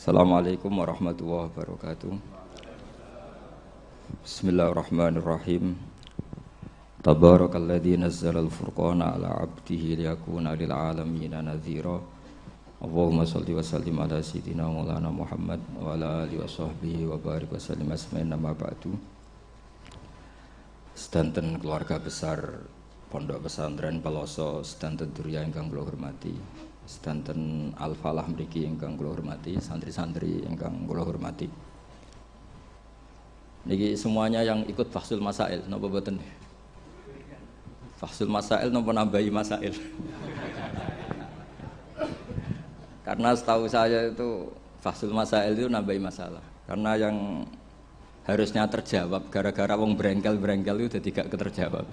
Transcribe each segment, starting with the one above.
Assalamualaikum warahmatullahi wabarakatuh. Bismillahirrahmanirrahim. Tabarakalladzi nazzalal furqana ala 'abdihi liyakuna lil 'alamin nadhira. Allahumma shalli wa sallim ala sayyidina Maulana Muhammad wa ala alihi washabbihi wa barik wa sallim asma'in nama ba'du. Sedanten keluarga besar Pondok Pesantren Peloso, sedanten durya ingkang kula hormati, sedanten Al-Falah mriki ingkang kula hormati, santri-santri ingkang kula hormati. Niki semuanya yang ikut Fahsul Masail napa boten? Fahsul Masail napa nambahi masail? Karena setahu saya itu Fahsul Masail itu nambahi masalah. Karena yang harusnya terjawab gara-gara wong brengkel-brengkel itu jadi gak keterjawab.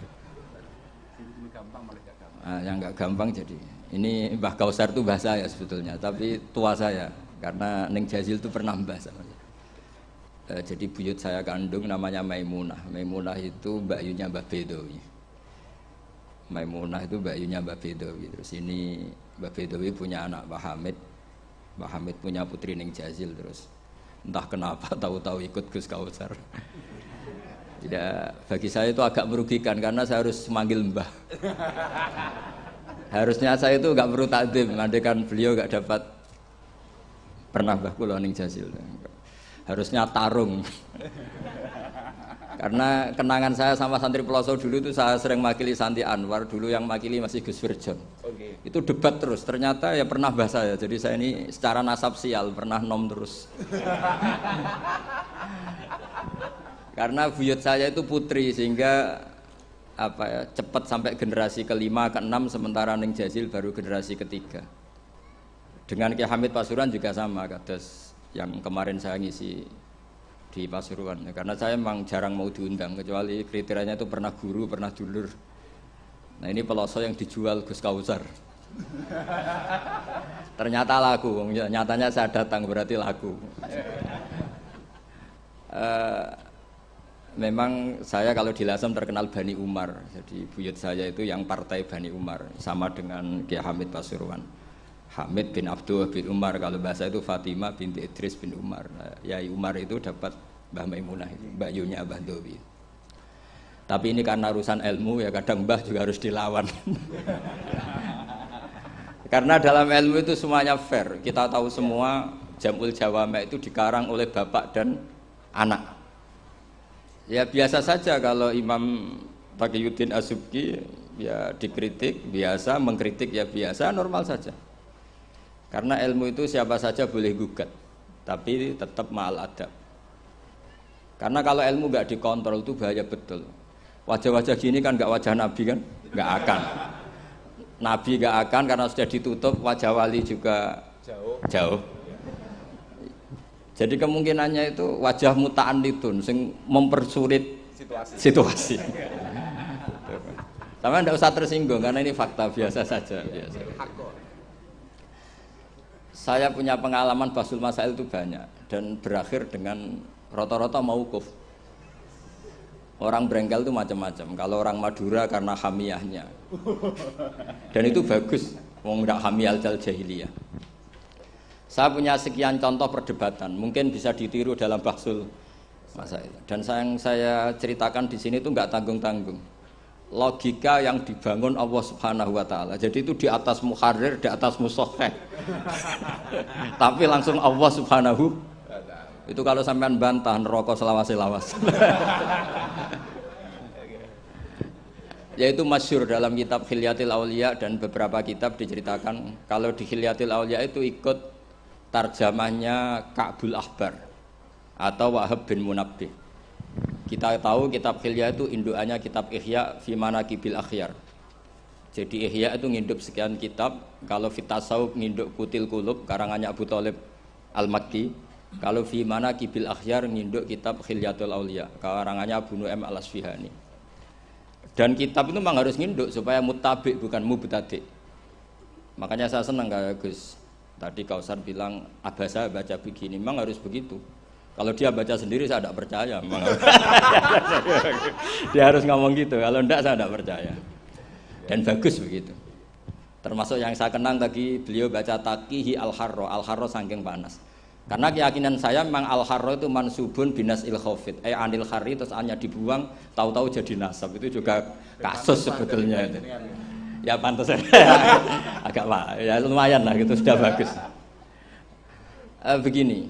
Nah, yang gak gampang jadi. Ini Mbah Kausar itu bahasa saya sebetulnya, tapi tua saya karena Neng Jazil itu pernah mbah sama saya. Jadi buyut saya kandung namanya Maimunah. Maimunah itu mbakyunya Mbah Bedowi. Maimunah itu mbakyunya Mbah Bedowi. Terus ini Mbah Bedowi punya anak Mbah Hamid. Mbah Hamid punya putri Neng Jazil terus. Entah kenapa tahu-tahu ikut Gus Kausar. Tidak, bagi saya itu agak merugikan karena saya harus memanggil Mbah. Harusnya saya itu nggak perlu takdim, andaikan beliau nggak dapat pernah Mbah kula ning Jazil. Harusnya tarung. Karena kenangan saya sama santri Peloso dulu itu saya sering makili Santi Anwar, dulu yang makili masih Gus Firjon. Okay. Itu debat terus, ternyata ya pernah mbah saya. Jadi saya ini secara nasab sial, pernah nom terus. Karena buyut saya itu putri sehingga cepat sampai generasi kelima, keenam, sementara Neng Jazil baru generasi ketiga. Dengan Ki Hamid Pasuruan juga sama, kados yang kemarin saya ngisi di Pasuruan. Karena saya memang jarang mau diundang, kecuali kriterianya itu pernah guru, pernah dulur. Nah ini Peloso yang dijual Gus Kausar. Ternyata laku, nyatanya saya datang berarti laku. Memang saya kalau di Lasem terkenal Bani Umar. Jadi buyut saya itu yang partai Bani Umar, sama dengan Ki Hamid Pasuruan. Hamid bin Abdullah bin Umar, kalau bahasa itu Fatimah binti Idris bin Umar. Yai Umar itu dapat Mbah Maimunah itu, mbakyunya Mbah Dowi. Tapi ini karena urusan ilmu ya kadang Mbah juga harus dilawan. Karena dalam ilmu itu semuanya fair. Kita tahu semua Jam'ul Jawami' itu dikarang oleh bapak dan anak. Ya biasa saja kalau Imam Taqiyuddin As-Subki ya dikritik biasa, mengkritik ya biasa, normal saja. Karena ilmu itu siapa saja boleh gugat, tapi tetap ma'al adab. Karena kalau ilmu nggak dikontrol itu bahaya betul. Wajah-wajah gini kan nggak wajah Nabi kan, nggak akan. Nabi nggak akan karena sudah ditutup, wajah wali juga jauh. Jadi kemungkinannya itu wajah muta'annitun sing mempersulit situasi. Sama tidak usah tersinggung karena ini fakta biasa saja. Biasa. Saya punya pengalaman Fahsul Masail itu banyak dan berakhir dengan rata-rata mauquf. Orang brengkel itu macam-macam. Kalau orang Madura karena hamiyahnya. Dan itu bagus, wong ndak hamiyal jahiliyah. Saya punya sekian contoh perdebatan, mungkin bisa ditiru dalam Fahsul Masail. Dan yang saya ceritakan di sini itu nggak tanggung-tanggung. Logika yang dibangun Allah Subhanahu Wa Taala. Jadi itu di atas muharrir, di atas musoheh. Tapi langsung Allah Subhanahu. Itu kalau sampean bantah neraka selawas-lawas. Yaitu masyhur dalam kitab Khilyatil Auliya dan beberapa kitab diceritakan kalau di Khilyatil Auliya itu ikut tarjamahnya Ka'bul Ahbar atau Wahab bin Munabbih. Kita tahu kitab Khilya itu indukannya kitab Ihya fi Manaqibil Akhyar. Jadi Ihya itu nginduk sekian kitab, kalau Fitasawuf nginduk Kutil Qulub karangannya Abu Thalib Al-Makki, kalau fi Manaqibil Akhyar nginduk kitab Khilyatul Auliya karangannya Abu Nu'aim Al-Asfihani. Dan kitab itu memang harus nginduk supaya muttabi bukan mubtadi. Makanya saya senang kayak Gus tadi Kausar bilang abasa baca begini, memang harus begitu. Kalau dia baca sendiri saya tidak percaya. Dia harus ngomong gitu. Kalau tidak saya tidak percaya. Dan bagus begitu. Termasuk yang saya kenang tadi beliau baca Taqihi Al-Harro saking panas. Karena keyakinan saya memang al-harra itu mansubun binas il-khafid. Anil khari terus hanya dibuang, tahu-tahu jadi nasab. Itu juga kasus sebetulnya itu. Ya pantas agak ya lumayan lah gitu sudah bagus. Begini.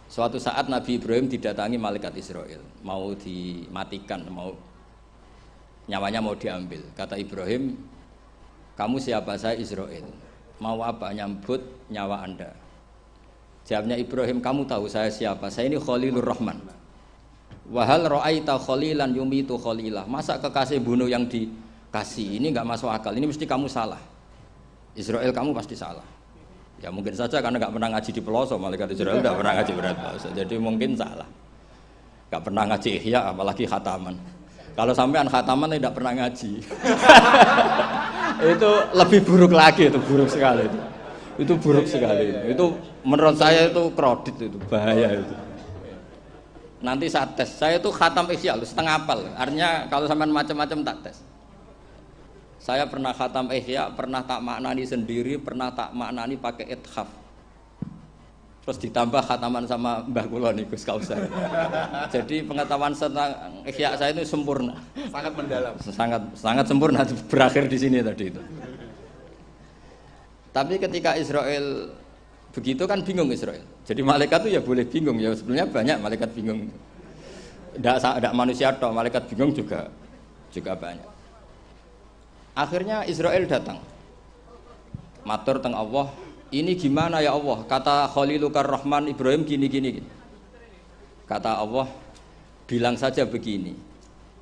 Suatu saat Nabi Ibrahim didatangi malaikat Israel, mau dimatikan, nyawanya mau diambil. Kata Ibrahim, "Kamu siapa?" "Saya Israel." "Mau apa?" "Nyambut nyawa Anda." Jawabnya Ibrahim, "Kamu tahu saya siapa? Saya ini Khalilur Rahman." "Wa hal ra'aita khalilan yumitu khalilah." Masa kekasih bunuh yang dikasih? Ini enggak masuk akal. Ini mesti kamu salah. Israel, kamu pasti salah. Ya mungkin saja karena enggak pernah ngaji di pelosok, malaikat Israel enggak pernah ngaji berat pelosok. Jadi mungkin salah. Enggak pernah ngaji ihya apalagi khataman. Kalau sampean khataman tidak pernah ngaji. Itu lebih buruk lagi, itu buruk sekali itu. Itu buruk sekali. Itu menurut saya itu kredit, itu bahaya itu. Nanti saat tes, saya itu khatam ihya setengah hafal. Artinya kalau sampean macam-macam tak tes. Saya pernah khatam ihya, pernah tak maknani sendiri, pernah tak maknani pakai ithaf. Terus ditambah khataman sama Mbah kula niku Gus Kausar. Jadi pengetahuan tentang ihya saya itu sempurna. Sangat mendalam. Sangat sempurna, berakhir di sini tadi itu. Tapi ketika Israel begitu kan bingung Israel. Jadi malaikat itu ya boleh bingung ya, sebenarnya banyak malaikat bingung. Tidak manusia toh, malaikat bingung juga banyak. Akhirnya Israel datang. Matur teng Allah, "Ini gimana ya Allah?" Kata Khalilukar Rahman Ibrahim gini. Kata Allah, "Bilang saja begini.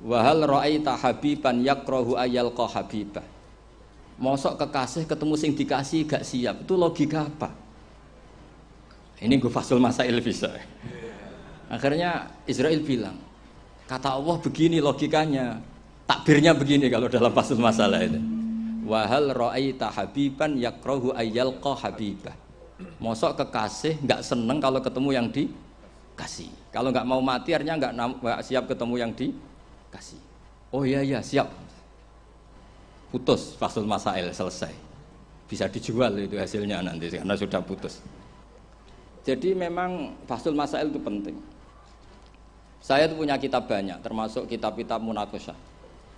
Wa hal ra'aita habiban yakrahu ayyalqa habibah." Mosok kekasih ketemu sing dikasih gak siap, itu logika apa? Ini gue fasul masail bisa. Akhirnya Israel bilang, kata Allah begini logikanya, takbirnya begini kalau dalam fasul masalah itu. Wahal ra'aita habiban yakrahu ayyalqa habibah. Mosok kekasih gak seneng kalau ketemu yang dikasih. Kalau gak mau mati artinya gak siap ketemu yang dikasih. Oh iya siap. Putus fasul masail, selesai, bisa dijual itu hasilnya nanti karena sudah putus. Jadi memang fasul masail itu penting. Saya itu punya kitab banyak, termasuk kitab-kitab munaqasyah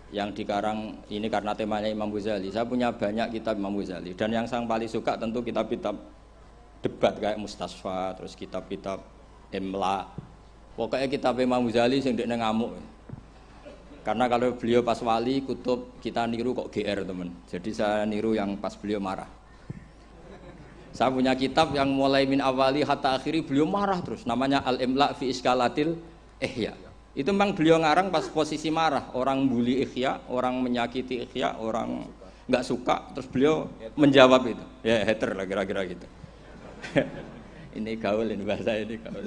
yang dikarang ini karena temanya Imam Ghazali. Saya punya banyak kitab Imam Ghazali dan yang saya paling suka tentu kitab-kitab debat kayak Mustasfa, terus kitab-kitab Imla. Pokoknya kitab Imam Ghazali sing ndekne ngamuk. Karena kalau beliau pas wali kutub kita niru kok GR teman. Jadi saya niru yang pas beliau marah. Saya punya kitab yang mulai min awali hatta akhiri beliau marah terus. Namanya Al-Imla fi Iskalatil Ihya. Itu memang beliau ngarang pas posisi marah. Orang bully Ihya, orang menyakiti Ihya, orang nggak suka. Terus beliau menjawab itu. Ya hater lah kira-kira gitu. Ini gaul ini bahasa ini gaul.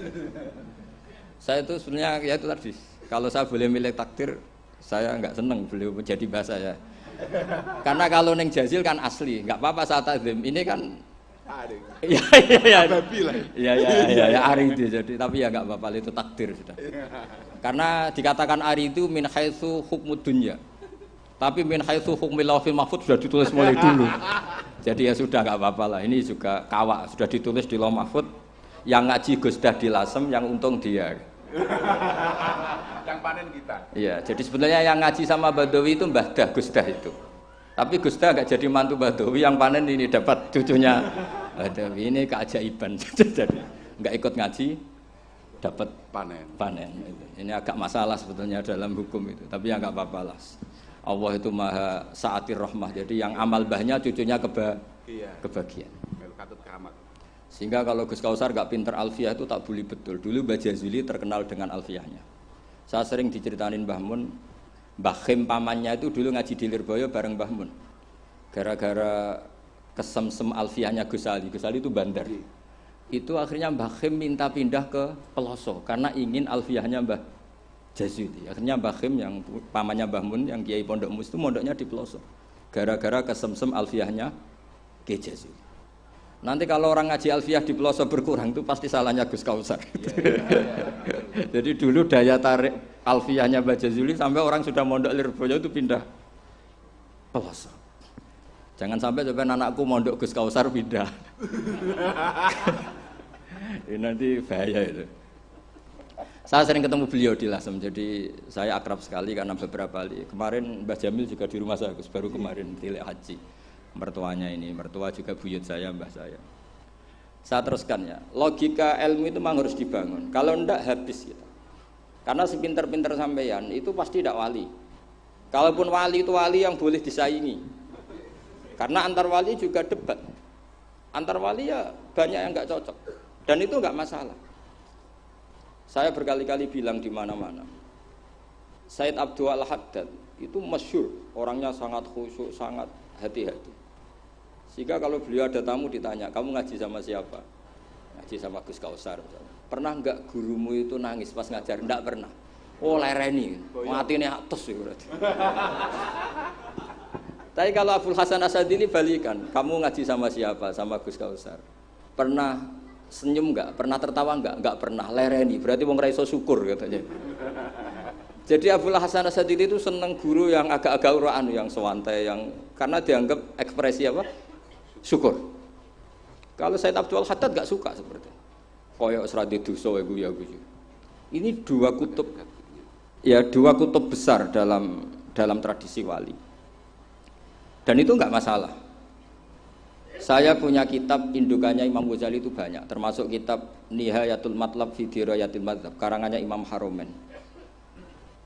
Saya itu sebenarnya ya itu tadi. Kalau saya boleh milih takdir, saya nggak seneng beliau menjadi bahasa ya. Karena kalau neng Jazil kan asli, nggak apa-apa saat azim. Ini kan ya ari itu jadi, tapi ya nggak apa-apa itu takdir sudah. Karena dikatakan ari itu min haitsu hukmud dunya. Tapi min haitsu hukmil lawhil mahfuz sudah ditulis mulai dulu. Jadi ya sudah nggak apa-apa lah. Ini juga kawak sudah ditulis di lauh mahfuz. Yang ngaji Gusdah di Lasem, yang untung dia. Yang panen kita. Iya, jadi sebenarnya yang ngaji sama Badawi itu Mbah Dah Gusdah itu. Tapi Gusdah gak jadi mantu Badawi, yang panen ini dapat cucunya Badawi. Ini keajaiban. Jadi nggak ikut ngaji dapat panen. Ini agak masalah sebetulnya dalam hukum itu. Tapi ya nggak apa-apa lah. Allah itu maha saatir rahmah. Jadi yang amal bahnya cucunya kebagian. Sehingga kalau Gus Kausar gak pinter alfiyah itu tak bully betul. Dulu Mbah Jazuli terkenal dengan alfiyahnya. Saya sering diceritain Mbah Mun, Mbah Khim pamannya itu dulu ngaji di Lirboyo bareng Mbah Mun. Gara-gara kesemsem alfiyahnya Gus Ali. Gus Ali itu bandar. Itu akhirnya Mbah Khim minta pindah ke Peloso karena ingin alfiyahnya Mbah Jazuli. Akhirnya Mbah Khim yang pamannya Mbah Mun yang Kiai Pondok Mus itu mondoknya di Peloso. Gara-gara kesemsem alfiyahnya Kiai Jazuli. Nanti kalau orang ngaji alfiyah di pelosok berkurang itu pasti salahnya Gus Kausar. Jadi dulu daya tarik alfiyahnya Mbah Jazuli sampai orang sudah mondok Lirboyo itu pindah pelosok. Jangan sampai anakku mondok Gus Kausar pindah. Ini nanti bahaya itu. Saya sering ketemu beliau di Lasem, jadi saya akrab sekali karena beberapa kali. Kemarin Mbah Jamil juga di rumah saya, baru kemarin tilek haji. Mertuanya ini, mertua juga buyut saya, mbah saya. Saya teruskan ya, logika ilmu itu memang harus dibangun. Kalau enggak habis kita. Karena sepinter-pinter sampeyan itu pasti tidak wali. Kalaupun wali itu wali yang boleh disaingi. Karena antar wali juga debat. Antar wali ya banyak yang enggak cocok. Dan itu enggak masalah. Saya berkali-kali bilang di mana-mana. Said Abdul Al-Haddad itu masyhur, orangnya sangat khusyuk, sangat hati-hati. Sehingga kalau beliau ada tamu ditanya, kamu ngaji sama siapa? Ngaji sama Gus Kausar. Pernah enggak gurumu itu nangis pas ngajar? Enggak pernah. Oh lereni, matine atus itu berarti. Tapi kalau Abdul Hasan Asadili balikan, kamu ngaji sama siapa? Sama Gus Kausar. Pernah senyum enggak? Pernah tertawa enggak? Enggak pernah. Lereni, berarti wong ra iso syukur katanya. Jadi Abdul Hasan Asadili itu seneng guru yang agak-agak uraan, yang sewantai, yang karena dianggap ekspresi apa? Syukur. Kalau Said Abdul Haddad enggak suka seperti itu. Koyok seradi dosa ya guyu. Ini dua kutub besar dalam tradisi wali. Dan itu enggak masalah. Saya punya kitab indukannya Imam Ghazali itu banyak, termasuk kitab Nihayatul Matlab fi Dirayatil Madzhab karangannya Imam Haromen.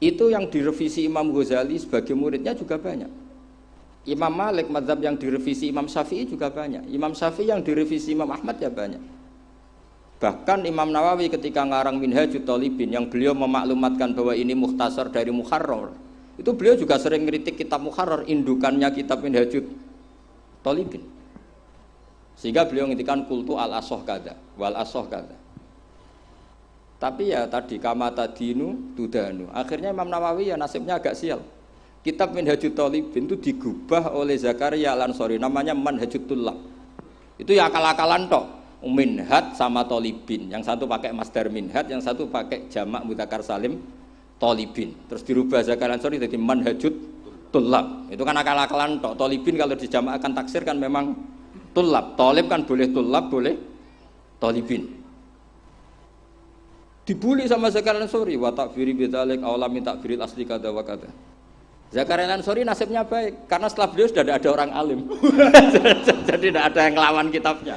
Itu yang direvisi Imam Ghazali sebagai muridnya juga banyak. Imam Malik mazhab yang direvisi Imam Syafi'i juga banyak. Imam Syafi'i yang direvisi Imam Ahmad ya banyak. Bahkan Imam Nawawi ketika ngarang Minhajut Thalibin yang beliau memaklumatkan bahwa ini mukhtasar dari Muharrar, itu beliau juga sering ngeritik kitab Muharrar, indukannya kitab Minhajut Thalibin. Sehingga beliau ngintikan kultu al-asoh kada wal asoh kada. Tapi ya tadi kama tadinu tudanu. Akhirnya Imam Nawawi ya nasibnya agak sial. Kitab Minhajut Thalibin itu digubah oleh Zakaria Al-Ansori, namanya Manhajut Tullab. Itu ya akal-akalan tok. Minhaj sama Thalibin, yang satu pakai masdar minhaj, yang satu pakai jamak mudzakkar salim Thalibin. Terus dirubah Zakaria Al-Ansori jadi Manhajut Tullab. Itu kan akal-akalan tok. Thalibin kalau dijamakkan taksir kan memang Tulab, tolib kan boleh tulab, boleh tolibin. Dibully sama Zakaria Al-Ansori, wa takfiri bidzalik awlam min takfiril asli kada wa kada. Zakaria Al-Ansori nasibnya baik karena setelah beliau sudah ada orang alim. Jadi tidak ada yang ngelawan kitabnya.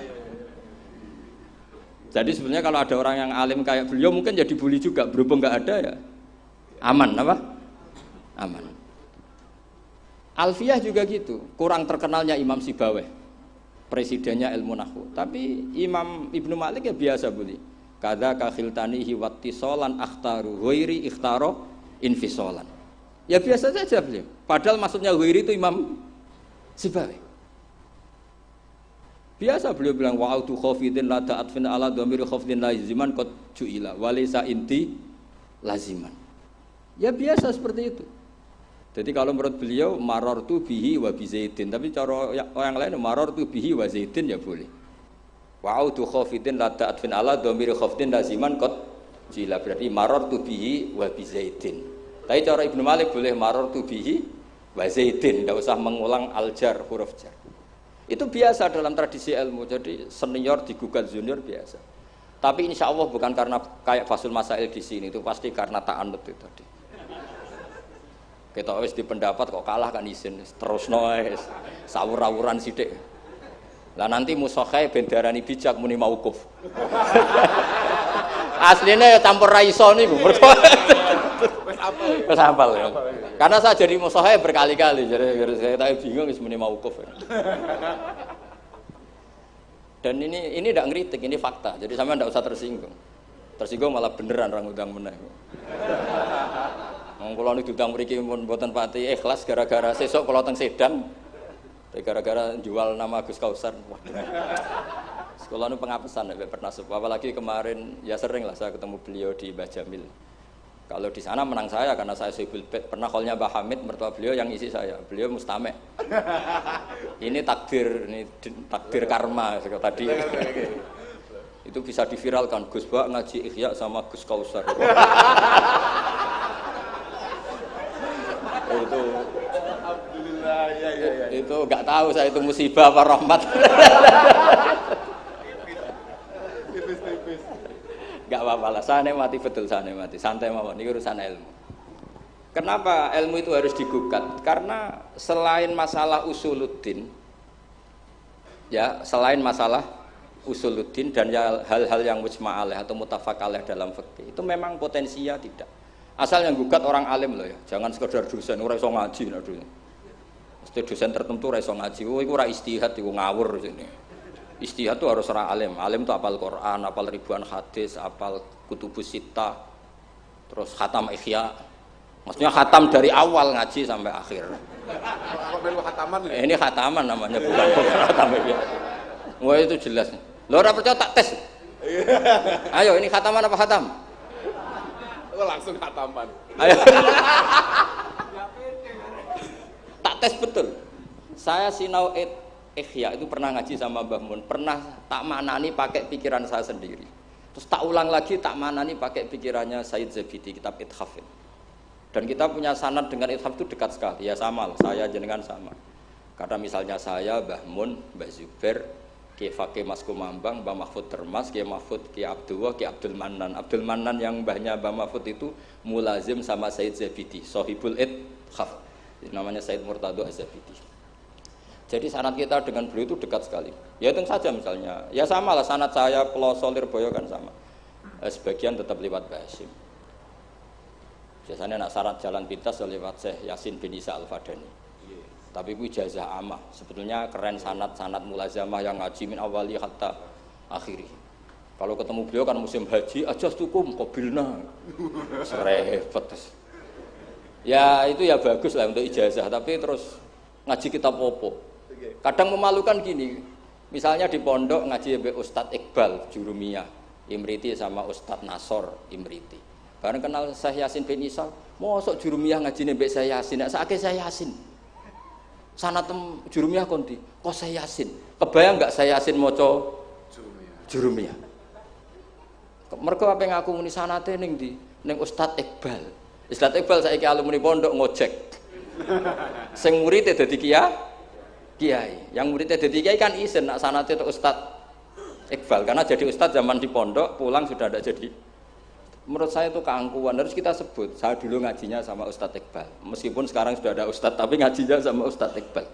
Jadi sebenarnya kalau ada orang yang alim kayak beliau mungkin jadi bully juga, berhubung enggak ada ya. Aman apa? Aman. Alfiyah juga gitu, kurang terkenalnya Imam Sibawayh. Presidennya ilmu nahwu. Tapi Imam Ibnu Malik ya biasa bully. Kadza ka khiltanihi wattisalan akhtaru ghairi ikhtaro infisalan. Ya biasa saja beliau. Padahal maksudnya ghairi itu Imam Sibawayh. Biasa beliau bilang wa'autu khafidin la ta'atfin ala dhamir khafidin laziman qad ju'ila wa laysa inti laziman. Ya biasa seperti itu. Jadi kalau menurut beliau marartu bihi wa bi zaidin, tapi cara orang lain marartu bihi wa zaidin ya boleh. Wa'autu khafidin la ta'atfin ala dhamir khafidin laziman qad jila, berarti marartu bihi wa bi zaidin. Tapi cara Ibnu Malik boleh marartu bihi wa zaidin, enggak usah mengulang al-jar, huruf jar. Itu biasa dalam tradisi ilmu. Jadi senior digugat junior biasa. Tapi insya Allah bukan karena kayak Fasul Masail di sini, itu pasti karena ta'anut itu tadi. Kita wis di pendapat kok kalah kan izin terus noes sawur-awuran sithik. Lah nanti musokhai ben darani bijak muni mauquf. Aslinya ya campur ra iso niku. Wis hafal ya. Karena saya jadi musokhai berkali-kali jadi saya tak bingung wis muni mauquf. Dan ini tidak ngeritik, ini fakta. Jadi sampean enggak usah tersinggung. Tersinggung malah beneran orang udang meneh. Kula niku diundang mriki pun mboten pati ikhlas gara-gara sesuk kula teng Sedan. Gara-gara jual nama Gus Kausar. Waduh. Sekolah niku pengapesan nek Bernasib. Apalagi kemarin ya sering lah saya ketemu beliau di Mbah Jamil. Kalau di sana menang saya karena saya Syekhul Bait. Pernah call-nya Mbah Hamid mertua beliau yang isi saya. Beliau mustame'. Ini takdir karma tadi. Itu bisa diviralkan Gus Bak ngaji Ihya sama Gus Kausar. Itu alhamdulillah ya. Itu enggak tahu saya itu musibah apa rahmat. Tipis-tipis. Enggak apa-apa lah, saya nikmati betul, saya nikmati. Santai mawon, ini urusan ilmu. Kenapa ilmu itu harus digugat? Karena selain masalah usuluddin, ya selain masalah usuluddin dan hal-hal yang mujma' alaih atau muttafaq alaih dalam fikih itu memang potensinya tidak. Asal yang gugat orang alim loh ya, jangan sekedar dosen, ora iso ngaji lah dulu. Mesti dosen tertentu ora iso ngaji, oh iku ora istihad, iku ngawur sini. Istihad itu harus orang alim, alim itu apal Quran, apal ribuan hadis, apal kutubus sittah, terus khatam ihya. Maksudnya khatam dari awal ngaji sampai akhir. Ini khataman namanya, bukan khatam ihya. Wah itu jelas. Lo ora percaya tak tes. Ayo ini khataman apa khatam? Langsung khataman. Ayo. Tak tes betul. Saya sinau ihya itu pernah ngaji sama Mbah Mun, pernah tak maknani pakai pikiran saya sendiri. Terus tak ulang lagi tak maknani pakai pikirannya Said Zabidi kitab Ithaf. Dan kita punya sanad dengan Ithaf itu dekat sekali. Ya sama lah, saya jenengan sama. Karena misalnya saya, Mbah Mun, Mbah Zubair, Ki Fakih Mas Kumambang, Mbah Mahfud Termas, Ki Mahfud, Ki Abdullah, Ki Abdul Manan. Abdul Manan yang mbahnya Mbah Mahfud itu mulazim sama Said Zabidi, Sohibul Ithaf. Namanya Said Murtado Az-Zabidi. Jadi sanad kita dengan beliau itu dekat sekali. Ya itu saja misalnya. Ya sama lah sanad saya Peloso Lirboyo kan sama. Sebagian tetap lewat Mbah Hasyim. Biasanya nak syarat jalan pintas lewat Syekh Yasin bin Isa Al-Fadani. Tapi itu ijazah amah. Sebetulnya keren sanad mulazamah yang ngaji min awali hatta akhiri. Kalau ketemu beliau kan musim haji, ajastukum qabilna. Repot. Ya itu ya bagus lah untuk ijazah, tapi terus ngaji kitab opo. Kadang memalukan gini. Misalnya di pondok ngaji mbek Ustadz Iqbal Jurumiyah, Imriti sama Ustadz Nasor Imriti. Bareng kenal Syekh Yasin bin Isa, mosok Jurumiyah ngaji mbek Syekh Yasin, nek sakake Syekh Yasin. Sanatem Jurumiyah konti, kok saya Yasin. Kebayang enggak saya Yasin maca Jurumiyah? Mergo apa ngaku muni sanate ning ndi? Ning Ustadz Iqbal. Ustadz Iqbal saiki alumni pondok ngojek. Sing murid dadi kiai. Yang murid dadi kiai kan isin nak sanate tok Ustadz Iqbal karena jadi ustadz zaman di pondok pulang sudah ada jadi. Menurut saya itu keangkuhan, harus kita sebut. Saya dulu ngajinya sama Ustadz Iqbal, meskipun sekarang sudah ada Ustadz, tapi ngajinya sama Ustadz Iqbal.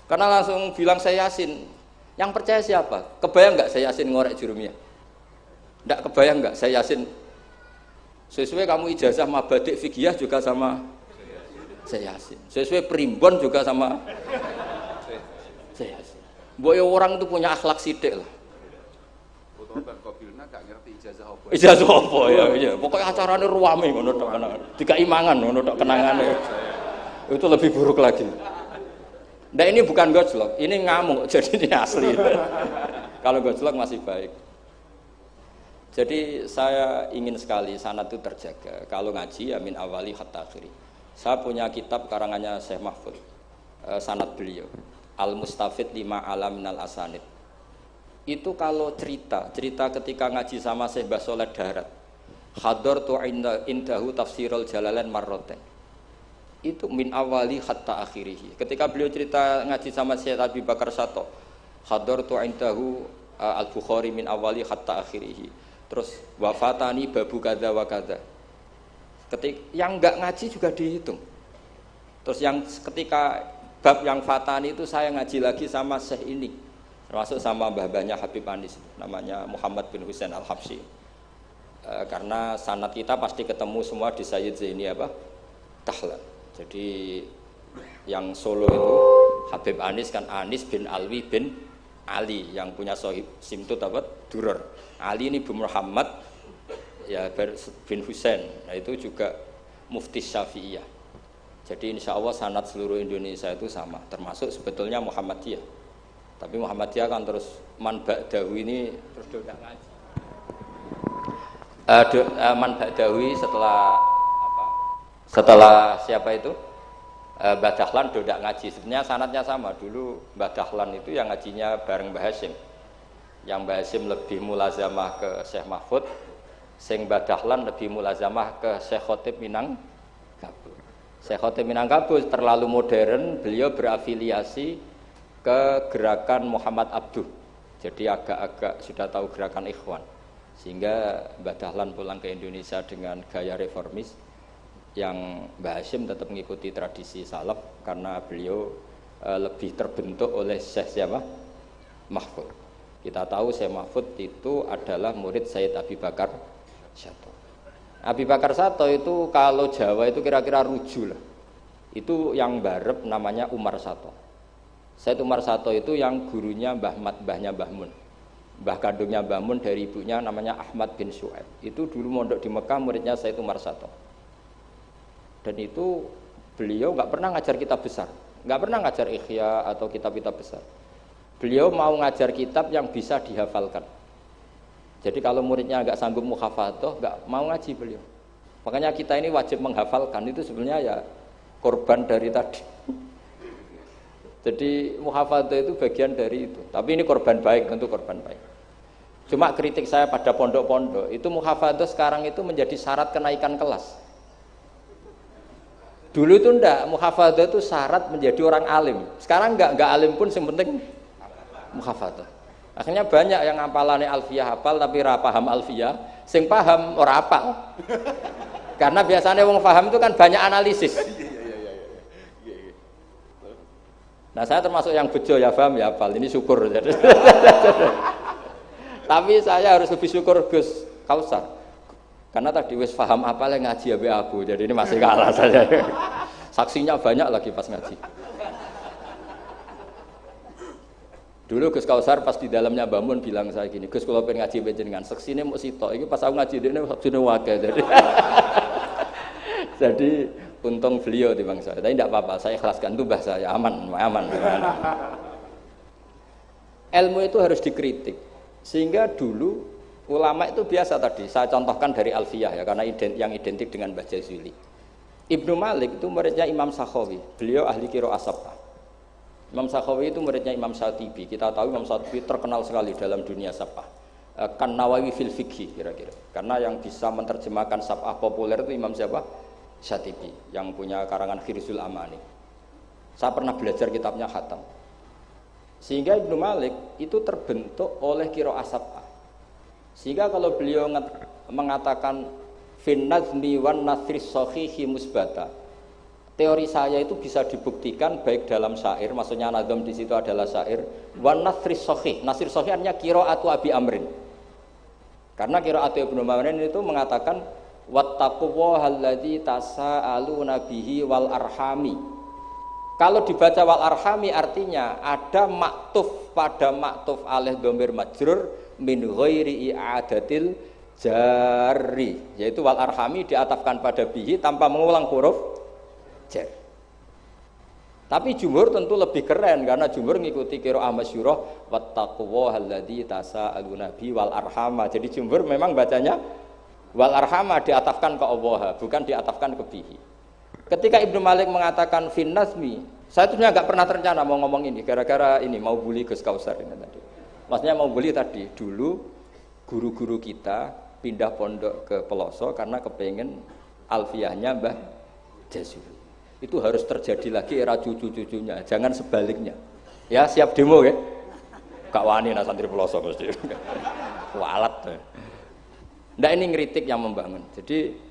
Karena langsung bilang saya Yasin. Yang percaya siapa? Kebayang nggak saya Yasin ngorek Jurumiyah? Nggak kebayang nggak saya Yasin? Sesuai kamu ijazah mabadik fikih juga sama saya Yasin. Sesuai primbon juga sama saya Yasin. Boy orang itu punya akhlak sidik lah. Ijazah apa ya? Pokoknya acaranya ruame ngono tok kenangan. Dikai mangan ngono tok kenangane. Itu lebih buruk lagi. Nah ini bukan gojlok, ini ngamuk, jadi ini asli. Kalau gojlok masih baik. Jadi saya ingin sekali sanad itu terjaga. Kalau ngaji ya min awali hatta akhiri. Saya punya kitab karangannya Syekh Mahfud, sanad beliau, Al-Mustafid lima alam minal asanid. Itu kalau cerita ketika ngaji sama Syekh Mbah Soleh Darat, hadartu indahu tafsirul jalalain marroten. Itu min awali hatta akhirih. Ketika beliau cerita ngaji sama Syekh Abi Bakar Sato, hadartu indahu al-Bukhari min awali hatta akhirih. Terus wafatani babu kada wa kada. Yang enggak ngaji juga dihitung. Terus yang ketika bab yang fatani itu saya ngaji lagi sama Syekh ini, termasuk sama mbah-mbahnya Habib Anis, namanya Muhammad bin Husain Al-Habsyi. Karena sanad kita pasti ketemu semua di Sayyid Zaini Dahlan. Jadi yang Solo itu Habib Anis kan Anis bin Alwi bin Ali yang punya sohib simtut Durar. Ali ini bin Muhammad ya bin Husain. Nah itu juga mufti Syafi'iyah. Jadi insya Allah sanad seluruh Indonesia itu sama, termasuk sebetulnya Muhammadiyah. Tapi Muhammadiyah kan terus man ba'dawi ini terus dodak ngaji. Man ba'dawi setelah siapa itu? Mbah Dahlan dodak ngaji. Sebenarnya sanadnya sama. Dulu Mbah Dahlan itu yang ngajinya bareng Mbah Hasyim. Yang Mbah Hasyim lebih mulazamah ke Syekh Mahfud, sing Mbah Dahlan lebih mulazamah ke Syekh Khotib Minangkabau. Syekh Khotib Minangkabau terlalu modern, beliau berafiliasi ke gerakan Muhammad Abduh. Jadi agak-agak sudah tahu gerakan Ikhwan. Sehingga Mbah Dahlan pulang ke Indonesia dengan gaya reformis yang Mbah Hashim tetap mengikuti tradisi salaf karena beliau lebih terbentuk oleh Syekh siapa? Mahfud. Kita tahu Syekh Mahfud itu adalah murid Sayyid Abi Bakar Sato. Abi Bakar Sato itu kalau Jawa itu kira-kira ruju lah. Itu yang barep namanya Umar Sato. Sayyid Umar Sato itu yang gurunya mbahnya Mbah Mun. Mbah kandungnya Mbah Mun dari ibunya namanya Ahmad bin Syuaib. Itu dulu mondok di Mekah muridnya Sayyid Umar Sato. Dan itu beliau nggak pernah ngajar kitab besar, nggak pernah ngajar Ikhya atau kitab-kitab besar. Beliau mau ngajar kitab yang bisa dihafalkan. Jadi kalau muridnya nggak sanggup muhafadzah, nggak mau ngaji beliau. Makanya kita ini wajib menghafalkan, itu sebenarnya ya korban dari tadi. Jadi muhafadzah itu bagian dari itu. Tapi ini korban baik, tentu korban baik. Cuma kritik saya pada pondok-pondok, itu muhafadzah sekarang itu menjadi syarat kenaikan kelas. Dulu itu enggak, muhafadzah itu syarat menjadi orang alim. Sekarang enggak alim pun yang penting muhafadzah. Akhirnya banyak yang ngapalannya alfiyah hafal tapi ora paham alfiyah, sing paham ora hafal. Karena biasanya wong paham itu kan banyak analisis. Nah, saya termasuk yang bejo ya paham ya hafal. Ini syukur. Tapi saya harus lebih syukur Gus Kausar. Karena tadi wis paham apa yang ngaji abe aku, jadi ini masih kalah saja. Saksinya banyak lagi pas ngaji. Dulu Gus Kausar pas di dalamnya Mbah Mun bilang saya gini, Gus kalau pengen ngaji panjenengan, seksine muk sitok. Iki pas aku ngaji dene saksine wae jadi. Jadi untung beliau di bangsa. Tapi tidak apa-apa, saya ikhlaskan itu mbah saya aman. Ilmu itu harus dikritik. Sehingga dulu ulama itu biasa tadi, saya contohkan dari Alfiyah ya, karena yang identik dengan Mbah Jazuli. Ibnu Malik itu muridnya Imam Sakhawi, beliau ahli qiraah sab'ah. Imam Sakhawi itu muridnya Imam Syatibi. Kita tahu Imam Syatibi terkenal sekali dalam dunia sab'ah. Kan Nawawi fil fikhi kira-kira. Karena yang bisa menerjemahkan sab'ah populer itu Imam siapa? Syatibi, yang punya karangan Khirzul Amani. Saya pernah belajar kitabnya khatam. Sehingga Ibnu Malik itu terbentuk oleh qiraah sab'ah. Sehingga kalau beliau mengatakan fin nazmi wan nasris sahihi musbata, teori saya itu bisa dibuktikan baik dalam syair, maksudnya nazam di situ adalah syair, wan nasris sahih. Nasir sahih artinya qiraatu Abi Amrin. Karena qiraatu Ibnu Amrin itu mengatakan wattaqullahalladzi tasaaluna bihi wal arhami. Kalau dibaca wal arhami artinya ada maktuf pada maktuf alih dhamir majrur min ghairi i'adatil jari, yaitu wal arhami diatafkan pada bihi tanpa mengulang huruf jar. Tapi jumhur tentu lebih keren karena jumhur ngikuti qiraah masyhurah wattaqullahalladzi tasaaluna bihi wal arhama. Jadi jumhur memang bacanya wal arhama diatafkan ke Allah, bukan diatafkan ke bihi. Ketika Ibnu Malik mengatakan fin nazmi, saya sebenarnya nggak pernah terencana mau ngomong ini gara-gara ini mau bully Gus Kausar ini tadi. Maksudnya mau bully tadi, dulu guru-guru kita pindah pondok ke Peloso karena kepengen alfiyahnya Mbah Jazuli. Itu harus terjadi lagi era cucu-cucunya, jangan sebaliknya. Ya siap demo ya. Gak wani nah santri Peloso mesti. Kualat. Ndak ini ngeritik yang membangun. Jadi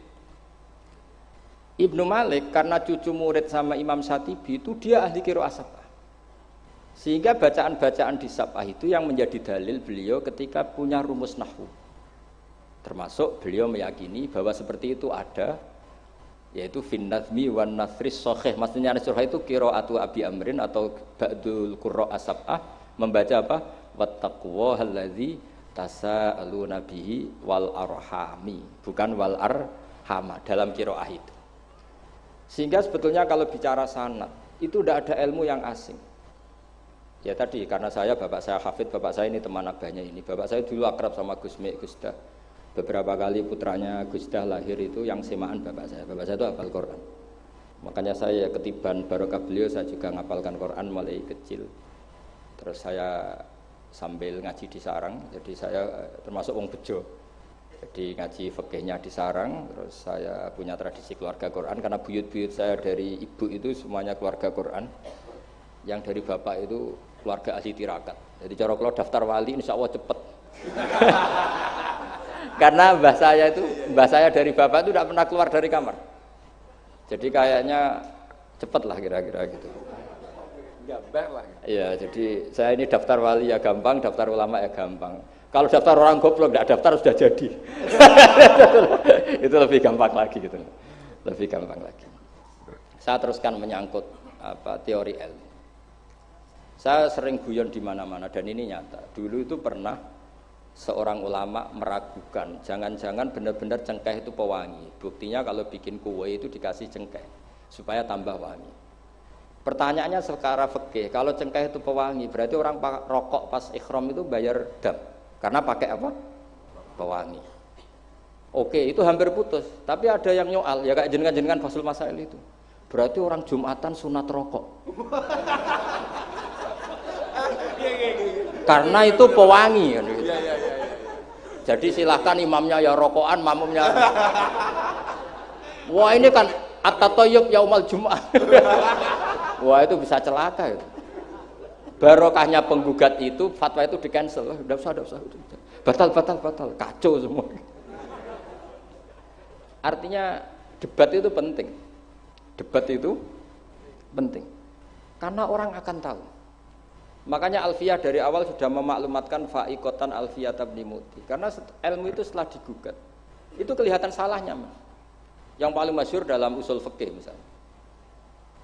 Ibnu Malik karena cucu murid sama Imam Syatibi itu dia ahli qiraah sab'ah. Sehingga bacaan-bacaan di sab'ah itu yang menjadi dalil beliau ketika punya rumus nahwu. Termasuk beliau meyakini bahwa seperti itu ada, yaitu fin nazmi wan nasris sahih. Maksudnya nasrah itu qiraatu Abi Amrin atau ba'dul qurra sab'ah membaca apa? Wattaqullahalladzi tasaaluna bihi wal arhami, bukan wal arhama dalam qiraah itu. Sehingga sebetulnya kalau bicara sanad itu tidak ada ilmu yang asing. Ya tadi karena bapak saya hafid, bapak saya ini teman abahnya ini. Bapak saya dulu akrab sama Gus Mek, Gus Dah. Beberapa kali putranya Gus Dah lahir itu yang semaan bapak saya. Bapak saya itu hafal Quran. Makanya saya ketiban barokah beliau, saya juga ngapalkan Quran mulai kecil. Terus saya sambil ngaji di sarang, jadi saya termasuk wong bejo. Jadi ngaji fikihnya di sarang, terus saya punya tradisi keluarga Quran karena buyut-buyut saya dari ibu itu semuanya keluarga Quran. Yang dari bapak itu keluarga ahli tirakat. Jadi cara kalau daftar wali insya Allah cepet. Karena mbah saya dari bapak itu tidak pernah keluar dari kamar. Jadi kayaknya cepet lah kira-kira gitu. Gambar lah. Iya, jadi saya ini daftar wali ya gampang, daftar ulama ya gampang. Kalau daftar orang goblok tidak daftar sudah jadi. Itu lebih gampang lagi gitu. Lebih gampang lagi. Saya teruskan menyangkut teori ilmu. Saya sering guyon di mana-mana dan ini nyata. Dulu itu pernah seorang ulama meragukan, jangan-jangan benar-benar cengkeh itu pewangi. Buktinya kalau bikin kue itu dikasih cengkeh supaya tambah wangi. Pertanyaannya secara fikih, kalau cengkeh itu pewangi, berarti orang rokok pas ikhram itu bayar dam karena pakai apa? Pewangi. Oke, itu hampir putus. Tapi ada yang nyoal, ya kayak jenengan-jenengan Fasul Masail itu. Berarti orang Jumatan sunat rokok. Karena itu pewangi kan gitu. Jadi silahkan imamnya ya rokokan, makmumnya. Wah ini kan at-tatayyub yaumal Jum'ah. Wah itu bisa celaka itu. Barokahnya penggugat itu, fatwa itu di cancel. Udah usah. Batal, kacau semua. Artinya debat itu penting. Debat itu penting. Karena orang akan tahu. Makanya Alfiyah dari awal sudah memaklumatkan fa'iqatan Alfiyat Ibn Muti. Karena ilmu itu setelah digugat, itu kelihatan salahnya, Mas. Yang paling masyhur dalam usul fikih misalnya.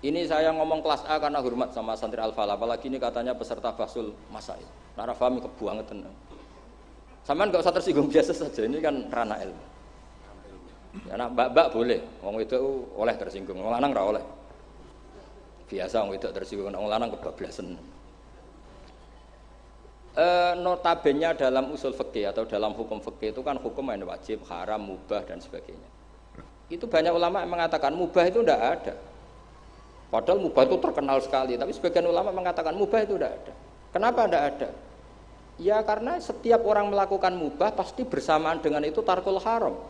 Ini saya ngomong kelas A karena hormat sama santri Al-Falah, apalagi ini katanya peserta Fasul Masail. Nara fahmi kebuangetan. Sampean enggak usah tersinggung, biasa saja, ini kan ranah ilmu. Ya nak mbak-mbak boleh, wong itu oleh tersinggung, wong lanang ora oleh. Biasa wong itu tersinggung, wong lanang kebablasan. Notabene dalam usul fikih atau dalam hukum fikih itu kan hukum yang wajib, haram, mubah dan sebagainya. Itu banyak ulama yang mengatakan mubah itu tidak ada. Padahal mubah itu terkenal sekali, tapi sebagian ulama mengatakan mubah itu tidak ada. Kenapa tidak ada? Ya karena setiap orang melakukan mubah pasti bersamaan dengan itu tarkul haram.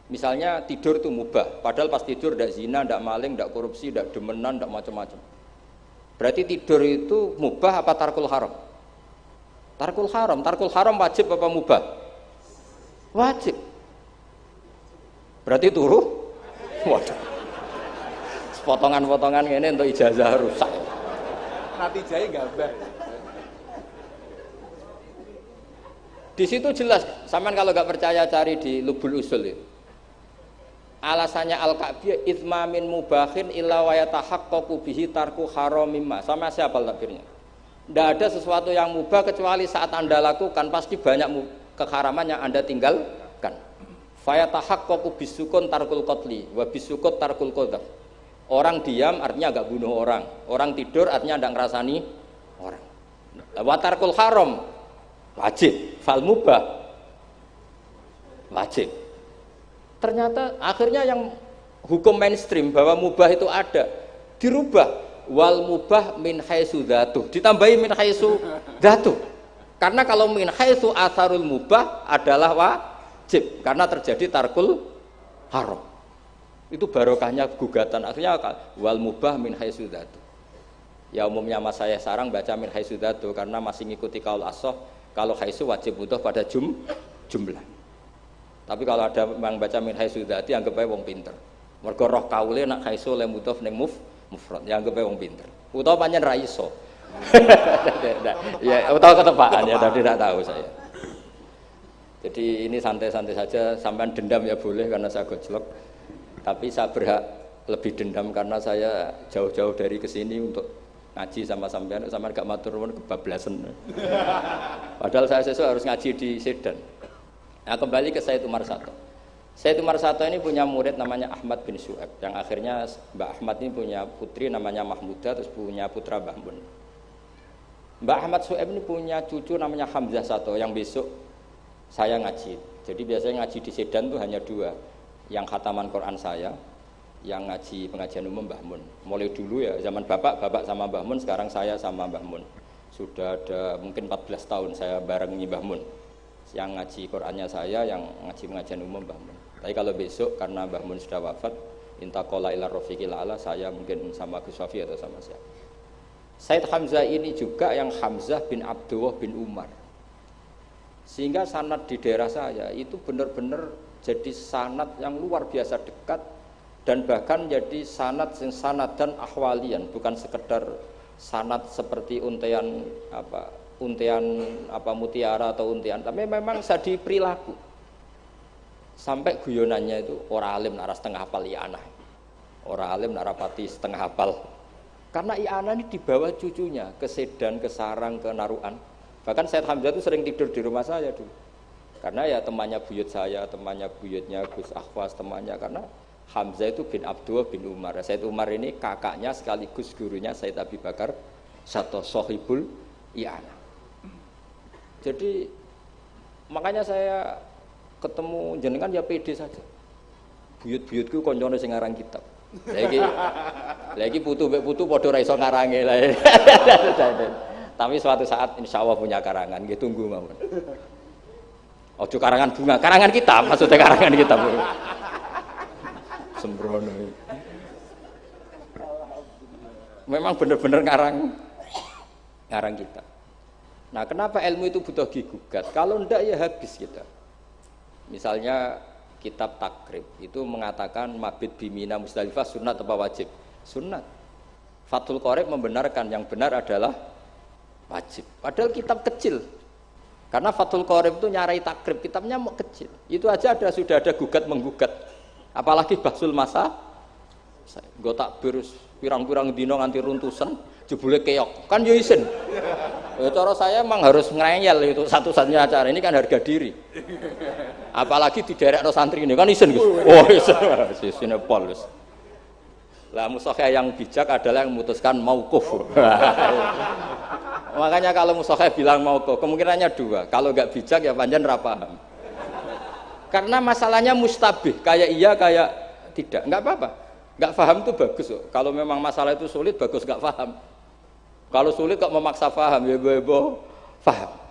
Misalnya tidur itu mubah, padahal pas tidur tidak zina, tidak maling, tidak korupsi, tidak demenan, tidak macam-macam. Berarti tidur itu mubah apa tarkul haram? Tarkul haram wajib apa mubah? Wajib. Berarti turu? Waduh. Potongan-potongan ini untuk ijazah rusak. Natijahnya gambar. Di situ jelas, sampean kalau nggak percaya cari di Lubul Usul itu. Alasannya Al-Ka'biyah itsmamin mubahin illa wa yatahaqqaqu bihi tarku haramimma. Sama siapa takbirnya? Tidak ada sesuatu yang mubah kecuali saat Anda lakukan pasti banyak keharaman yang Anda tinggalkan. Fayatahaqqaqu bisukun tarkul qatli wa bisukut tarkul qadzaf. Orang diam artinya enggak bunuh orang. Orang tidur artinya enggak ngerasani orang. Wa tarkul haram wajib, fal mubah wajib. Ternyata akhirnya yang hukum mainstream bahwa mubah itu ada dirubah. Wal mubah min haitsu dzatuh, ditambahi min haitsu dzatuh. Karena kalau min haitsu atharul mubah adalah wajib karena terjadi tarkul haram. Itu barokahnya gugatan. Artinya wal mubah min haitsu dzatuh. Ya umumnya mas saya sarang baca min haitsu dzatuh karena masih ngikuti kaul ashah, kalau haitsu wajib butuh pada jumlah. Tapi kalau ada yang baca min haitsu dzati anggap ae wong pinter. Mergo roh kaule nak haitsu le mudhof ning mufrad yang anggap wong pinter. Utawa pancen ra iso. Ya, utawa ketepaan ya, tadi tidak tahu saya. Jadi ini santai-santai saja, sampean dendam ya boleh karena saya gojlok. Tapi saya berhak lebih dendam karena saya jauh-jauh dari kesini untuk ngaji sama sampean gak matur nuwun kebablasan. Padahal saya sesuk harus ngaji di Sedan. Nah, kembali ke Sayyid Umar Sato. Sayyid Umar Sato ini punya murid namanya Ahmad bin Syu'aib, yang akhirnya Mbak Ahmad ini punya putri namanya Mahmudah, terus punya putra Mbah Mun. Mbak Ahmad Syu'aib ini punya cucu namanya Hamzah Sato, yang besok saya ngaji. Jadi biasanya ngaji di Sedan itu hanya dua, yang khataman Quran saya, yang ngaji pengajian umum Mbah Mun. Mulai dulu ya zaman bapak sama Mbah Mun, sekarang saya sama Mbah Mun. Sudah ada mungkin 14 tahun saya bareng Mbah Mun. Yang ngaji Qurannya saya, yang ngaji pengajian umum Mbah Mun. Tapi kalau besok karena Mbah Mun sudah wafat, intaqala ila rafiqil a'la, saya mungkin sama Gus Sofi atau sama siapa. Said Hamzah ini juga yang Hamzah bin Abdullah bin Umar. Sehingga sanad di daerah saya itu benar-benar jadi sanad yang luar biasa dekat dan bahkan jadi sanad dan ahwalian, bukan sekedar sanad seperti untian mutiara atau untian, tapi memang sadi perilaku. Sampai guyonannya itu orang alim nara setengah hafal i'anah. Orang alim nara pati setengah hafal. Karena i'anah ini di bawah cucunya ke Sedan, ke Sarang, ke Naruan. Bahkan Said Hamzah itu sering tidur di rumah saya dulu. Karena ya temannya buyut saya, temannya buyutnya Gus Akhwas, temannya karena Hamzah itu bin Abdullah bin Umar. Said Umar ini kakaknya sekaligus gurunya Said Abi Bakar Satu Sohibul i'anah. Jadi makanya saya ketemu jenengan ya pede saja. Buyut-buyutku koncone sing ngarang kitab. Lagi putu padha ra iso ngarange lah. Tapi suatu saat insya Allah punya karangan, nggih tunggu mawon. Ojo karangan bunga, karangan kitab, maksudnya karangan kitab. Sembrono. Memang benar-benar ngarang kitab. Nah, kenapa ilmu itu butuh digugat? Kalau ndak ya habis kita. Misalnya kitab takrib itu mengatakan mabit bimina Musdalifah sunat apa wajib? Sunat. Fathul Qorib membenarkan yang benar adalah wajib. Padahal kitab kecil. Karena Fathul Qorib itu nyarai takrib, kitabnya mau kecil. Itu aja sudah ada gugat menggugat. Apalagi Bahsul Masa. Gue tak berus pirang-pirang dino nganti runtusan, jebule keok. Kan yo isin. Ya, cara saya emang harus ngerengel itu satu-satunya acara ini kan harga diri. Apalagi di daerah santri ini kan isen Gus. Oh isen, isine pol Gus. Lah musakhah yang bijak adalah yang memutuskan mauquf. Makanya kalau musakhah bilang mauquf, kemungkinannya dua. Kalau enggak bijak ya panjen ra paham. Karena masalahnya mustabih, kayak iya kayak tidak. Enggak apa-apa. Enggak paham itu bagus kok. Kalau memang masalah itu sulit bagus enggak paham. Kalau sulit kok memaksa paham ya bebo paham.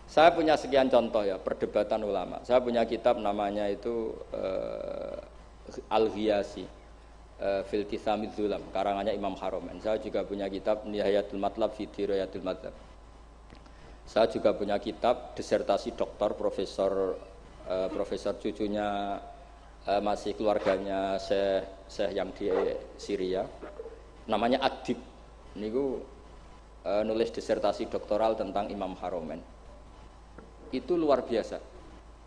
Saya punya sekian contoh ya perdebatan ulama. Saya punya kitab namanya itu Al-Ghiyasi fil Tisamid Zulam, karangannya Imam Haromen. Saya juga punya kitab Nihayatul Matlab fi Dirayatul Madhab. Saya juga punya kitab disertasi doktor profesor cucunya masih keluarganya Syekh yang di Syria. Namanya Adib. Niku nulis disertasi doktoral tentang Imam Haromen. Itu luar biasa.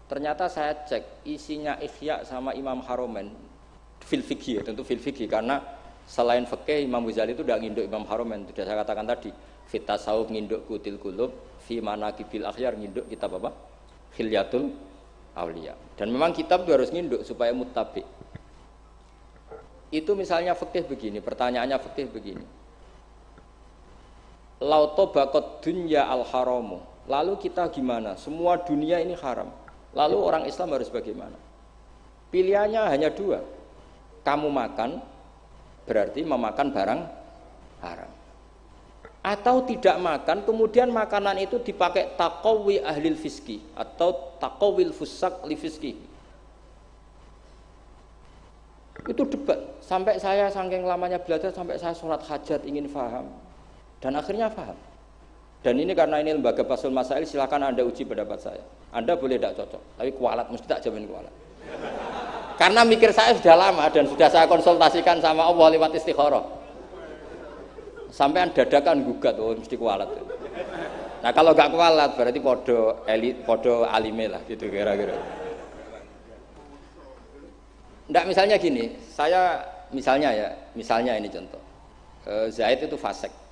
Ternyata saya cek isinya Ihya sama Imam Haromen fil fikih, tentu fil fikih karena selain fikih Imam Ghazali itu tidak nginduk Imam Haromen. Sudah saya katakan tadi, fit tasawuf nginduk Qutil Qulub, fi manaqibil akhyar nginduk kitab apa? Hilyatul Auliya. Dan memang kitab itu harus nginduk supaya muttabi. Itu misalnya fikih begini, pertanyaannya fikih begini. Lauto bakot dunya al haramu. Lalu kita gimana? Semua dunia ini haram. Lalu orang Islam harus bagaimana? Pilihannya hanya dua. Kamu makan berarti memakan barang haram. Atau tidak makan, kemudian makanan itu dipakai taqawi ahlil fiski atau taqawil fusak li fiski. Itu debat. Sampai saya saking lamanya belajar sampai saya sholat hajat ingin paham. Dan akhirnya paham. Dan ini karena ini lembaga Basul Masail, silakan Anda uji pendapat saya. Anda boleh tidak cocok, tapi kualat, mesti tak jamin kualat. Karena mikir saya sudah lama dan sudah saya konsultasikan sama Allah lewat istikharah. Sampai dadakan gugat, oh mesti kualat. Nah kalau nggak kualat berarti podo elit, podo alime lah gitu kira-kira. Nggak misalnya gini, saya misalnya ini contoh. Zaid itu fasik.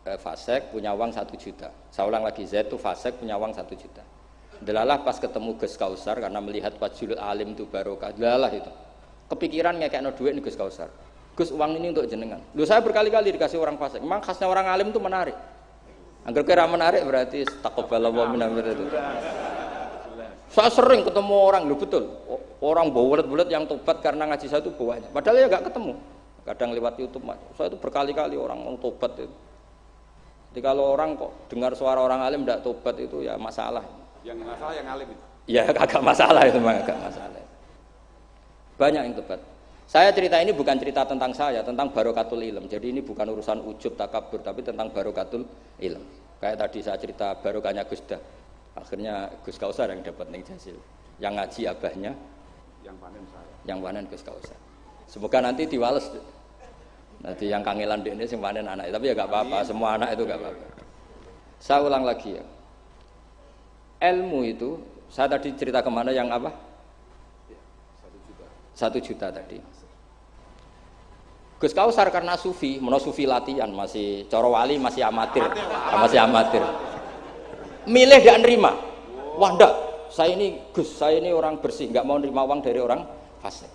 Fasek punya uang 1 juta. Saya ulang lagi, Zaid itu fasek punya uang 1 juta. Delalah pas ketemu Gus Kausar karena melihat wajhul alim itu barokah. Delalah itu. Kepikiran ngekekno duit nih Gus Kausar. Gus uang ini untuk jenengan. Loh saya berkali-kali dikasih orang fasek. Memang khasnya orang alim itu menarik. Angger kira menarik berarti taqabbalallahu minna itu. Saya sering ketemu orang, loh betul. Orang bulet-bulet yang tobat karena ngaji saya itu banyak. Padahal ya enggak ketemu. Kadang lewat YouTube, saya itu berkali-kali orang mau tobat itu. Jadi kalau orang kok dengar suara orang alim tidak tobat itu ya masalah. Yang masalah yang alim itu. Ya agak masalah itu, agak masalah. Banyak yang tobat. Saya cerita ini bukan cerita tentang saya, tentang barokatul ilm. Jadi ini bukan urusan ujub takabur, tapi tentang barokatul ilm. Kayak tadi saya cerita barokahnya Gus Dah. Akhirnya Gus Kausar yang dapat ning Jasil. Yang ngaji abahnya, Yang panen saya. yang panen Gus Kausar. Semoga nanti diwales. Nanti yang kangelan ini sing panen anak, tapi ya gak apa-apa, semua anak itu gak apa-apa. Saya ulang lagi ya. Ilmu itu, saya tadi cerita kemana yang apa? 1 juta tadi. Gus Kausar karena sufi, sufi latihan, masih coro wali, masih amatir. Milih gak nerima. Wah ndak, saya ini Gus, saya ini orang bersih, gak mau nerima uang dari orang fasik.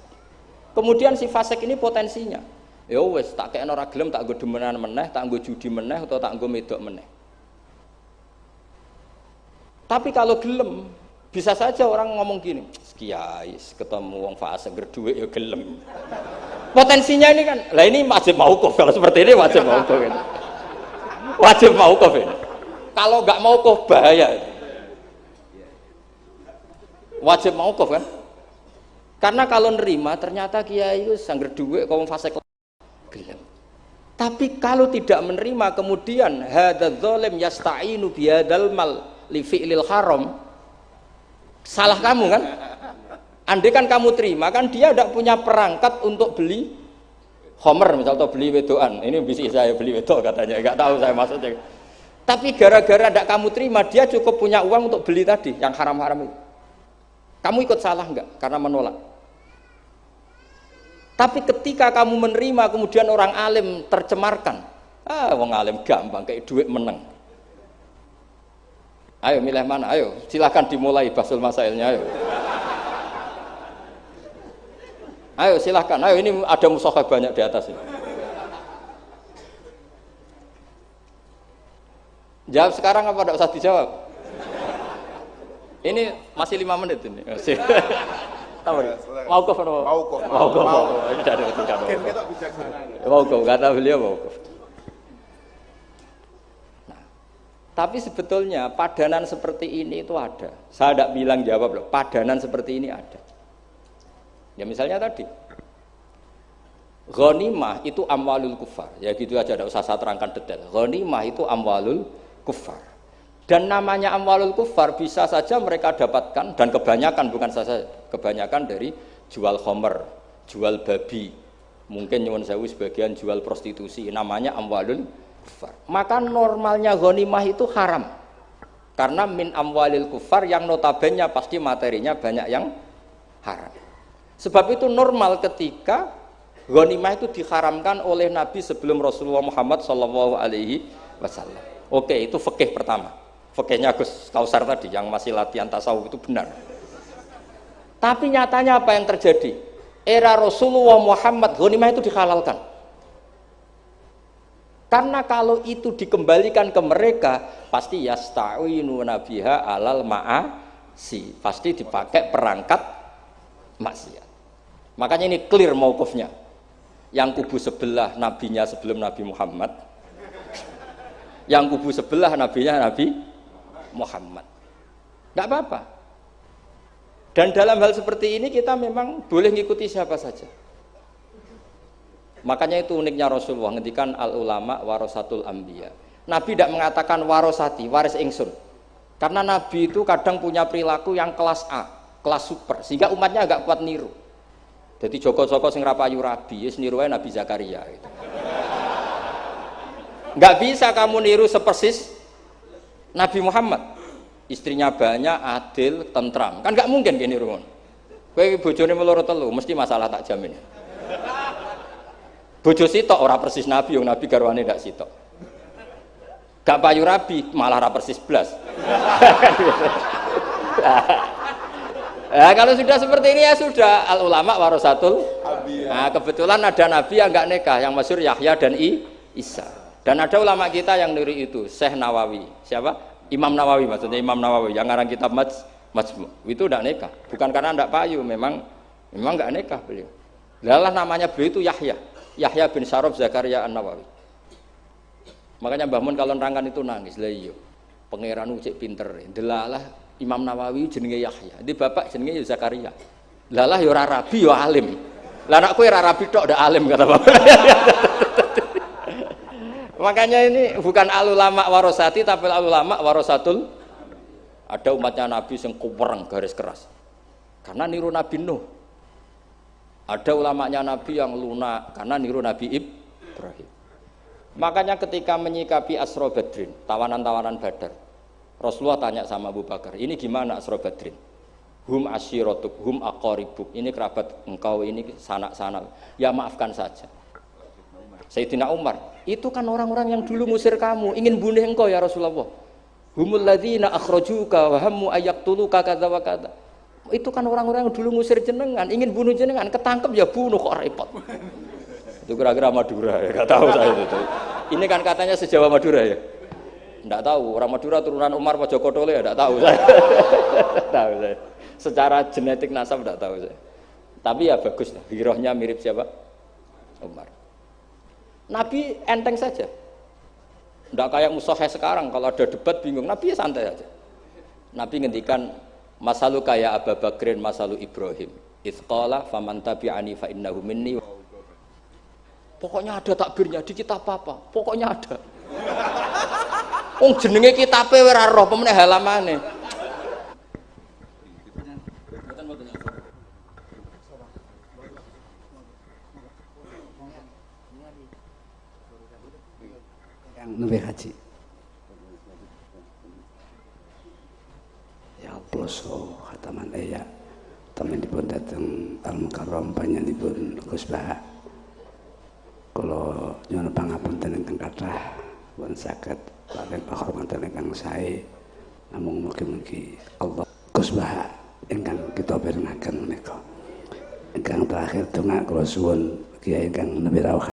Kemudian si fasik ini potensinya, ya wes tak kena ora gelem, tak nggo demenan meneh, tak nggo judi meneh, atau tak nggo medok meneh. Tapi kalau gelem, bisa saja orang ngomong gini, kiai ketemu wong fasik berduit ya gelem. Potensinya ini kan, lah ini wajib mauquf, kalau seperti ini wajib mauquf kan. Wajib mauquf ini. Kalau nggak mauquf bahaya. Wajib mauquf kan? Karena kalau nerima ternyata kiai itu sangger duit kaum fasik gelem. Tapi kalau tidak menerima kemudian hadzal zalim yasta'inu bihadzal mal li fi'lil haram, salah kamu kan? Andai kan kamu terima kan dia tidak punya perangkat untuk beli homer misal atau beli wedoan. Ini bisa saya beli wedok katanya, nggak tahu saya maksudnya. Tapi gara-gara tidak kamu terima dia cukup punya uang untuk beli tadi yang haram-haram itu. Kamu ikut salah nggak karena menolak? Tapi ketika kamu menerima kemudian orang alim tercemarkan, wong alim gampang kayak duit menang. Ayo milih mana? Ayo silakan dimulai basul masailnya. Ayo silahkan, ayo ini ada mushaf banyak di atas ini. Jawab sekarang apa tidak usah dijawab? Ini masih 5 menit ini. Mauquf atau Mauquf. Ini tidak ada ketika mauquf. Kata beliau mauquf. Nah, tapi sebetulnya padanan seperti ini itu ada. Saya tidak bilang jawab loh. Padanan seperti ini ada. Ya misalnya tadi ghanimah itu amwalul kufar, ya gitu aja, tidak usah saya terangkan detail. Ghanimah itu amwalul kufar, dan namanya amwalul kufar bisa saja mereka dapatkan, dan kebanyakan, bukan saja kebanyakan, dari jual khamr, jual babi, mungkin nyuwun sewu sebagian jual prostitusi, namanya amwalul kufar. Maka normalnya ghanimah itu haram karena min amwalil kufar yang notabene pasti materinya banyak yang haram. Sebab itu normal ketika ghanimah itu diharamkan oleh Nabi sebelum Rasulullah Muhammad SAW. Oke, itu fikih pertama. Fikihnya Gus Kausar tadi yang masih latihan tasawuf itu benar. Tapi nyatanya apa yang terjadi? Era Rasulullah Muhammad ghanimah itu dihalalkan. Karena kalau itu dikembalikan ke mereka, pasti yasta'inu nabiha alal ma'asi. Pasti dipakai perangkat maksiat. Makanya ini clear mauqufnya. Yang kubu sebelah nabinya sebelum Nabi Muhammad, yang kubu sebelah nabinya Nabi Muhammad. Tidak apa-apa. Dan dalam hal seperti ini kita memang boleh ngikuti siapa saja. Makanya itu uniknya Rasulullah ngendikan al ulama warasatul anbiya. Nabi tidak mengatakan warosati, waris ingsun. Karena Nabi itu kadang punya perilaku yang kelas A, kelas super, sehingga umatnya agak kuat niru. Jadi joko-joko sing rapayu rabi, niru Nabi Zakaria gitu. Nggak bisa kamu niru sepersis Nabi Muhammad. Istrinya banyak, adil, tentram. Kan nggak mungkin gini rumun. Kowe bojone meloro telu, mesti masalah tak jamin. Bojo sitok ora persis Nabi, yang Nabi garwane ndak sitok. Gak payu rabi, malah ora persis blas. Nah, kalau sudah seperti ini ya sudah, al ulama warasatul. Nah, kebetulan ada nabi yang enggak nikah, yang masyhur Yahya dan Isa. Dan ada ulama kita yang niru itu, Syekh Nawawi. Siapa? Imam Nawawi, maksudnya Imam Nawawi yang ngarang kitab Majmu'. Itu enggak nikah, bukan karena enggak payu, memang enggak nikah beliau. Lalah namanya beliau itu Yahya bin Syaraf Zakaria An-Nawawi. Makanya Mbah Mun kalau nerangkan itu nangis, lah iya. Pangeran cek pinter. Delalah Imam Nawawi jenenge Yahya, di bapak jenenge Zakaria. Lalah ya ora rabi ya alim. Lah anak kowe ora rabi tok ndak alim kata bapak. Makanya ini bukan al-ulama warosati tapi al-ulama warosatul. Ada umatnya Nabi yang kupereng garis keras. Karena niru Nabi Nuh. Ada ulamanya Nabi yang lunak karena niru Nabi Ibrahim. Makanya ketika menyikapi Asra Badrin, tawanan-tawanan Badar, Rasulullah tanya sama Abu Bakar, ini gimana Asra Badrin? Hum asyiratuk, hum aqaribuk. Ini kerabat engkau, ini sanak-sanak. Ya maafkan saja. Sayyidina Umar, itu kan orang-orang yang dulu ngusir kamu, ingin bunuh engkau ya Rasulullah. Humul ladzina akhrajuka wa hammu ayaktuluka kadza wa kadza. Itu kan orang-orang yang dulu ngusir jenengan, ingin bunuh jenengan, ketangkep ya bunuh kok repot. Itu kira-kira Madura ya, enggak tahu saya itu. Ini kan katanya sejawa Madura ya. Enggak tahu, orang Madura turunan Umar apa Joko Tole ya enggak tahu saya. Tahu saya. Secara genetik nasab enggak tahu saya. Tapi ya bagus lah, hirohnya mirip siapa? Umar. Nabi enteng saja. Enggak kayak Musahe sekarang kalau ada debat bingung, Nabi ya santai aja. Nabi ngendikan masalu kaya Abu Bakrin masalu Ibrahim. Itsqala faman tabi'ani fa innahu minni. Pokoknya ada takbirnya di kitab apa? Pokoknya ada. Wong jenenge kitabe ora roh pemene halamane. Yang nembe haji. Ya Allah so khataman ya. Temanipun datang Al-Mukarram panjenenganipun Gus Bah. Kalau nyuwun pangapunten ingkang kathah pun saged paring panghormatan ingkang sae namung mugi-mugi Allah Gus Bah ingkang kita pirengaken menika. Ingkang terakhir donga kula suwun Kiai ingkang nembe rawuh